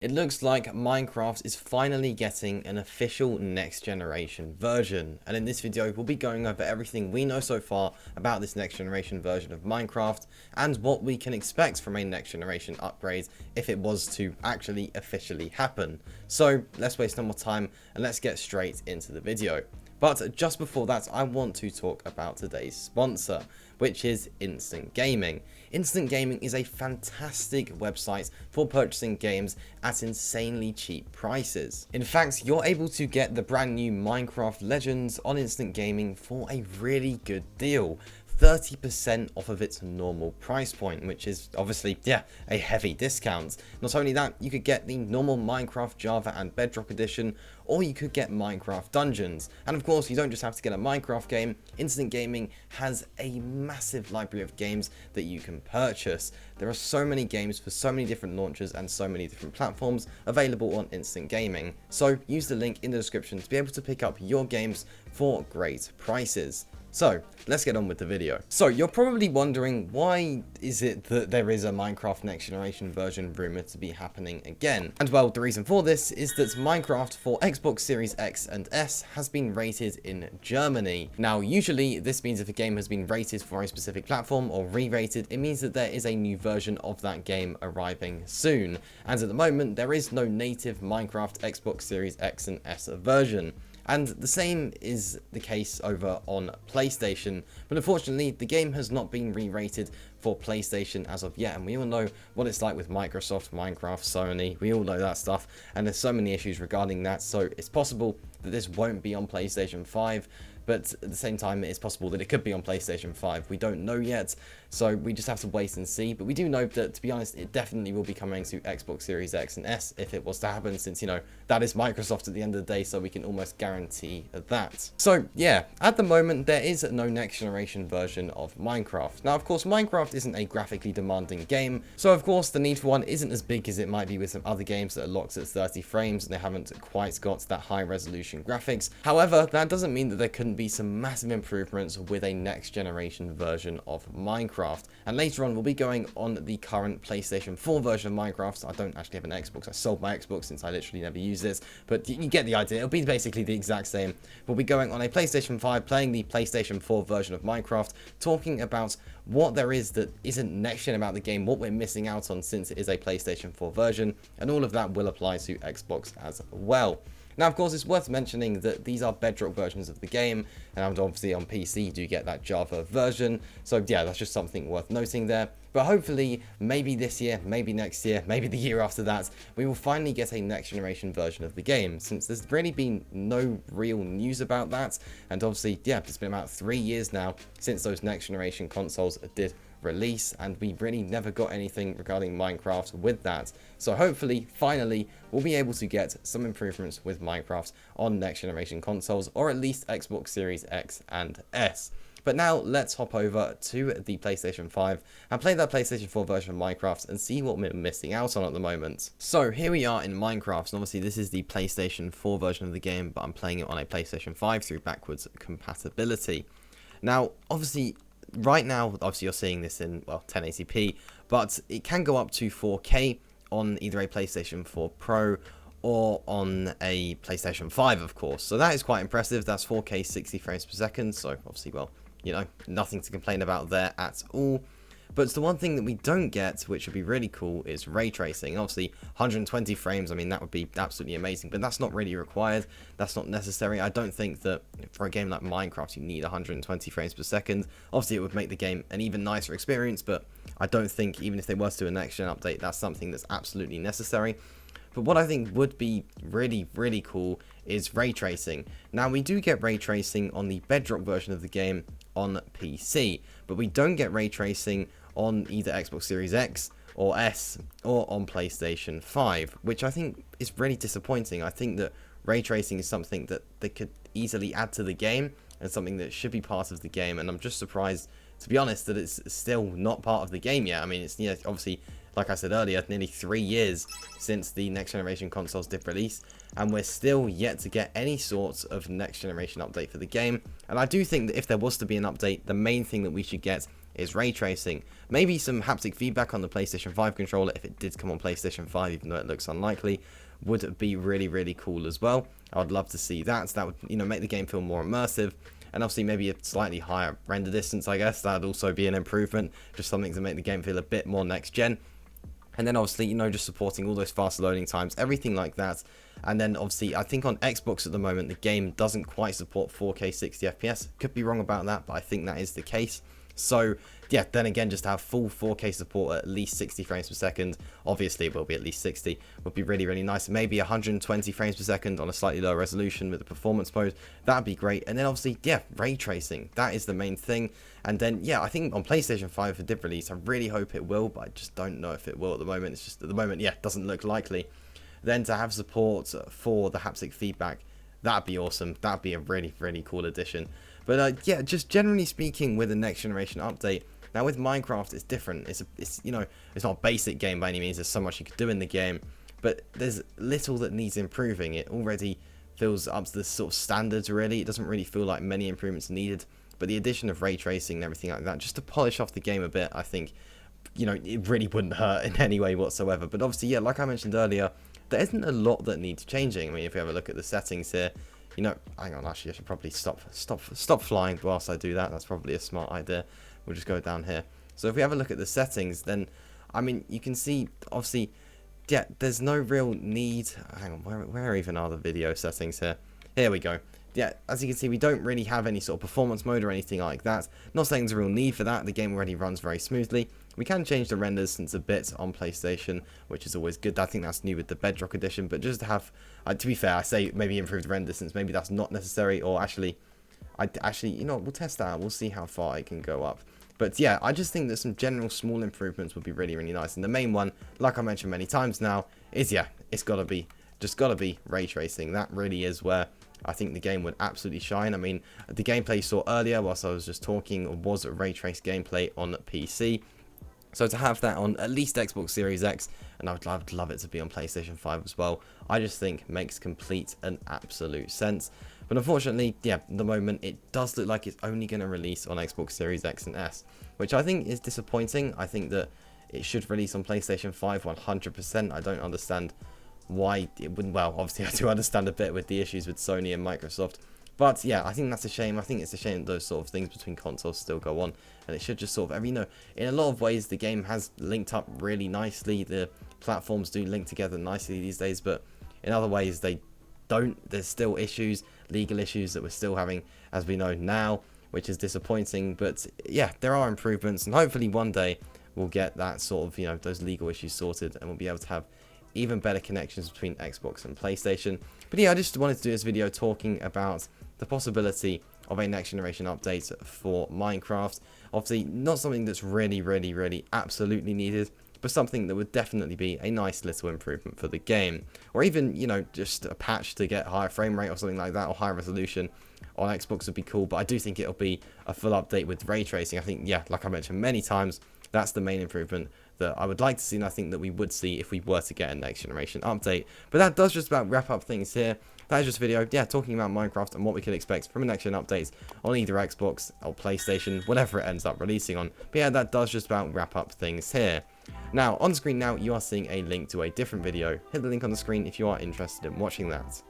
It looks like Minecraft is finally getting an official next generation version, and in this video we'll be going over everything we know so far about this next generation version of Minecraft and what we can expect from a next generation upgrade if it was to actually officially happen. So let's waste no more time and let's get straight into the video. But just before that, I want to talk about today's sponsor, which is Instant Gaming. Instant Gaming is a fantastic website for purchasing games at insanely cheap prices. In fact, you're able to get the brand new Minecraft Legends on Instant Gaming for a really good deal. 30% off of its normal price point, which is obviously, a heavy discount. Not only that, you could get the normal Minecraft Java and Bedrock edition, or you could get Minecraft Dungeons. And of course, you don't just have to get a Minecraft game. Instant Gaming has a massive library of games that you can purchase. There are so many games for so many different launchers and so many different platforms available on Instant Gaming. So use the link in the description to be able to pick up your games for great prices. So, let's get on with the video. So, you're probably wondering, why is it that there is a Minecraft Next Generation version rumored to be happening again? And well, the reason for this is that Minecraft for Xbox Series X and S has been rated in Germany. Now, usually this means if a game has been rated for a specific platform or re-rated, it means that there is a new version of that game arriving soon. And at the moment, there is no native Minecraft Xbox Series X and S version. And the same is the case over on PlayStation, but unfortunately the game has not been re-rated for PlayStation as of yet, and we all know what it's like with Microsoft, Minecraft, Sony, we all know that stuff, and there's so many issues regarding that, so it's possible that this won't be on PlayStation 5, but at the same time it's possible that it could be on PlayStation 5, we don't know yet, so we just have to wait and see, but we do know that, to be honest, it definitely will be coming to Xbox Series X and S if it was to happen, since, you know, that is Microsoft at the end of the day, so we can almost guarantee that. So, yeah, at the moment, there is no next generation version of Minecraft. Now, of course, Minecraft isn't a graphically demanding game, so of course, the need for one isn't as big as it might be with some other games that are locked at 30 frames, and they haven't quite got that high resolution graphics. However, that doesn't mean that there couldn't be some massive improvements with a next generation version of Minecraft. And later on, we'll be going on the current PlayStation 4 version of Minecraft. I don't actually have an Xbox. I sold my Xbox since I literally never use this, but you get the idea. It'll be basically the exact same. We'll be going on a PlayStation 5, playing the PlayStation 4 version of Minecraft, talking about what there is that isn't next gen about the game, what we're missing out on since it is a PlayStation 4 version, and all of that will apply to Xbox as well. Now, of course, it's worth mentioning that these are Bedrock versions of the game, and obviously on PC you do get that Java version, so yeah, that's just something worth noting there. But hopefully, maybe this year, maybe next year, maybe the year after that, we will finally get a next generation version of the game, since there's really been no real news about that, and obviously, yeah, it's been about 3 years now since those next generation consoles did release, and we really never got anything regarding Minecraft with that. So hopefully, finally, we'll be able to get some improvements with Minecraft on next generation consoles, or at least Xbox Series X and S. But now let's hop over to the PlayStation 5 and play that PlayStation 4 version of Minecraft and see what we're missing out on at the moment. So here we are in Minecraft, and obviously this is the PlayStation 4 version of the game, but I'm playing it on a PlayStation 5 through backwards compatibility. Now, obviously, right now, obviously you're seeing this in, well, 1080p, but it can go up to 4K on either a PlayStation 4 Pro or on a PlayStation 5, of course. So that is quite impressive. That's 4K 60 frames per second, so obviously, well, you know, nothing to complain about there at all. But it's the one thing that we don't get, which would be really cool, is ray tracing. Obviously, 120 frames, I mean, that would be absolutely amazing, but that's not really required. That's not necessary. I don't think that for a game like Minecraft, you need 120 frames per second. Obviously, it would make the game an even nicer experience, but I don't think, even if they were to do a next-gen update, that's something that's absolutely necessary. But what I think would be really, really cool is ray tracing. Now, we do get ray tracing on the Bedrock version of the game on PC, but we don't get ray tracing on either Xbox Series X or S or on PlayStation 5, which I think is really disappointing. I think that ray tracing is something that they could easily add to the game and something that should be part of the game, and I'm just surprised, to be honest, that it's still not part of the game yet. I mean, it's, you know, obviously, like I said earlier, nearly 3 years since the next generation consoles did release, and we're still yet to get any sort of next generation update for the game. And I do think that if there was to be an update, the main thing that we should get is ray tracing. Maybe some haptic feedback on the PlayStation 5 controller if it did come on PlayStation 5, even though it looks unlikely, would be really cool as well. I would love to see that. That would, you know, make the game feel more immersive. And obviously maybe a slightly higher render distance, I guess. That would also be an improvement. Just something to make the game feel a bit more next gen. And then obviously, you know, just supporting all those fast loading times, everything like that. And then obviously, I think on Xbox at the moment, the game doesn't quite support 4K 60 FPS. Could be wrong about that, but I think that is the case. So yeah, then again, just to have full 4K support at least 60 frames per second, obviously it will be at least 60, would be really nice. Maybe 120 frames per second on a slightly lower resolution with the performance mode, that'd be great. And then obviously, yeah, ray tracing, that is the main thing. And then, yeah, I think on PlayStation 5 for did release, I really hope it will, but I just don't know if it will at the moment. It's just, at the moment, yeah, doesn't look likely. Then to have support for the haptic feedback, that'd be awesome. That'd be a really cool addition. But yeah, just generally speaking, with the next generation update, now with Minecraft, it's different. It's you know, it's not a basic game by any means. There's so much you could do in the game, but there's little that needs improving. It already feels up to the sort of standards. Really, it doesn't really feel like many improvements are needed. But the addition of ray tracing and everything like that, just to polish off the game a bit, I think, you know, it really wouldn't hurt in any way whatsoever. But obviously, yeah, like I mentioned earlier, there isn't a lot that needs changing. I mean, if we have a look at the settings here, you know, hang on, actually I should probably stop flying whilst I do that. That's probably a smart idea. We'll just go down here. So if we have a look at the settings, then, I mean, you can see, obviously, yeah, there's no real need. Hang on, where even are the video settings here? Here we go. Yeah, as you can see, we don't really have any sort of performance mode or anything like that. Not saying there's a real need for that. The game already runs very smoothly. We can change the render distance a bit on PlayStation, which is always good. I think that's new with the Bedrock edition. But just to have, to be fair, I say maybe improved render distance. Maybe that's not necessary. Or actually, you know, we'll test that out. We'll see how far it can go up. But yeah, I just think that some general small improvements would be really nice. And the main one, like I mentioned many times now, is, yeah, it's got to be ray tracing. That really is where I think the game would absolutely shine. I mean, the gameplay you saw earlier whilst I was just talking was a ray trace gameplay on PC. So to have that on at least Xbox Series X, and I would love it to be on PlayStation 5 as well, I just think makes complete and absolute sense. But unfortunately, yeah, at the moment it does look like it's only going to release on Xbox Series X and S, which I think is disappointing. I think that it should release on PlayStation 5 100%. I don't understand why it wouldn't. Well, obviously I do understand a bit with the issues with Sony and Microsoft, but yeah, I think that's a shame. I think it's a shame that those sort of things between consoles still go on, and it should just sort of, you know, in a lot of ways the game has linked up really nicely. The platforms do link together nicely these days, but in other ways they don't. There's still issues, legal issues that we're still having, as we know now, which is disappointing. But yeah, there are improvements, and hopefully one day we'll get that sort of, you know, those legal issues sorted, and we'll be able to have even better connections between Xbox and PlayStation. But yeah, I just wanted to do this video talking about the possibility of a next generation update for Minecraft. Obviously not something that's really absolutely needed, but something that would definitely be a nice little improvement for the game, or even, you know, just a patch to get higher frame rate or something like that, or higher resolution on Xbox would be cool. But I do think it'll be a full update with ray tracing. I think, yeah, like I mentioned many times, that's the main improvement that I would like to see, and I think that we would see if we were to get a next generation update. But that does just about wrap up things here. That is just a video, yeah, talking about Minecraft and what we can expect from a next gen updates on either Xbox or PlayStation, whatever it ends up releasing on. But yeah, that does just about wrap up things here. Now, on screen now, you are seeing a link to a different video. Hit the link on the screen if you are interested in watching that.